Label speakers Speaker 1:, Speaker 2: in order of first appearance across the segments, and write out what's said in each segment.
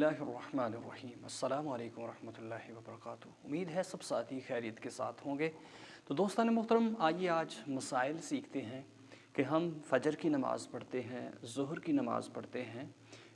Speaker 1: बिस्मिल्लाहिर्रहमानिर्रहीम। अस्सलामु अलैकुम वरहमतुल्लाहि वबरकातुहू। उम्मीद है सब साथी खैरियत के साथ होंगे। तो दोस्तान मोहतरम, आइए आज मसाइल सीखते हैं कि हम फ़जर की नमाज़ पढ़ते हैं, ज़ुहर की नमाज़ पढ़ते हैं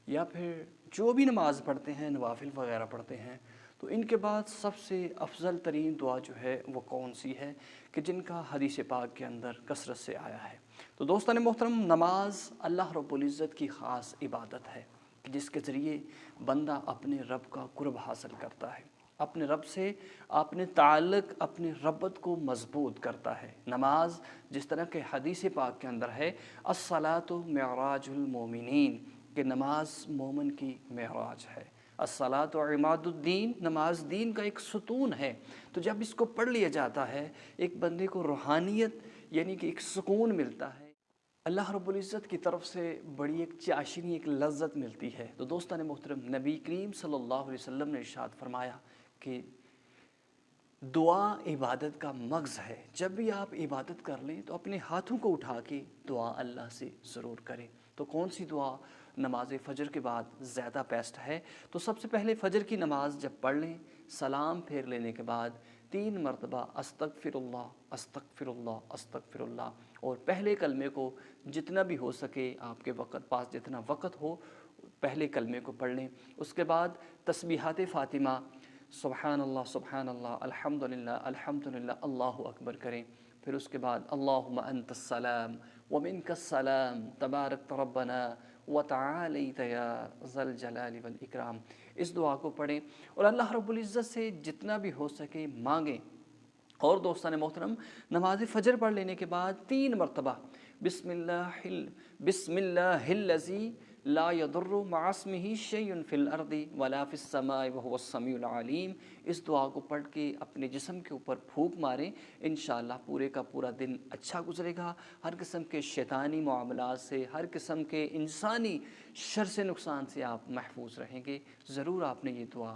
Speaker 1: या फिर जो भी नमाज़ पढ़ते हैं, नवाफिल वगैरह पढ़ते हैं, तो इनके बाद सबसे अफजल तरीन दुआ जो है वो कौन सी है कि जिनका हदीस पाक के अंदर कसरत से आया है। तो दोस्तान मोहतरम, नमाज अल्लाह रब्बुल इज़्ज़त की ख़ास इबादत है जिसके ज़रिए बंदा अपने रब का कुर्ब हासिल करता है, अपने रब से अपने ताल्लुक़, अपने रब्बत को मज़बूत करता है। नमाज जिस तरह के हदीस पाक के अंदर है, अस्सलातु मिअराजुल मोमिनीन, कि नमाज मोमिन की मेराज है। अस्सलातु इमादुद्दीन, नमाज दीन का एक सुतून है। तो जब इसको पढ़ लिया जाता है, एक बंदे को रूहानियत यानी कि एक सुकून मिलता है, अल्लाह रब्बुल इज़्ज़त की तरफ से बड़ी एक चाशनी, एक लज़्ज़त मिलती है। तो दोस्तान मोहतरम, नबी करीम सल्लल्लाहु अलैहि वसल्लम ने इरशाद फरमाया कि दुआ इबादत का मग़ज़ है। जब भी आप इबादत कर लें तो अपने हाथों को उठा के दुआ अल्लाह से ज़रूर करें। तो कौन सी दुआ नमाज फ़जर के बाद ज़्यादा बेस्ट है? तो सबसे पहले फ़जर की नमाज़ जब पढ़ लें, सलाम फेर लेने के बाद 3 मरतबा अस्तगफिरुल्लाह अस्तगफिरुल्लाह अस्तगफिरुल्लाह, और पहले कलमे को जितना भी हो सके आपके वक़्त पास जितना वक़्त हो पहले कलमे को पढ़ लें। उसके बाद तस्बीहात फ़ातिमा सुब्हानल्लाह सुब्हानल्लाह अल्हम्दुलिल्लाह अल्हम्दुलिल्लाह अल्लाहु अकबर करें। फिर उसके बाद अल्लाहुम्मा अंतस्सलाम व मिनकस्सलाम तबारक रब्बना व तआलैत या ज़ल जलाली वल इकराम, इस दुआ को पढ़ें और अल्लाह रब्बुल इज़्ज़त से जितना भी हो सके मांगें। और दोस्तान मोहतरम, नमाज फ़जर पढ़ लेने के बाद 3 मरतबा बिस्मिल्लाहिल्लज़ी ला यदुर्रु मअस्मिही शैउन फ़िल अर्दि वला फ़िस समाई व हुवस समीउल अलीम, इस दुआ को पढ़ के अपने जिस्म के ऊपर फूंक मारें। इंशाअल्लाह पूरे का पूरा दिन अच्छा गुजरेगा। हर किस्म के शैतानी मामलात से, हर किस्म के इंसानी शर से, नुकसान से आप महफूज रहेंगे। ज़रूर आपने ये दुआ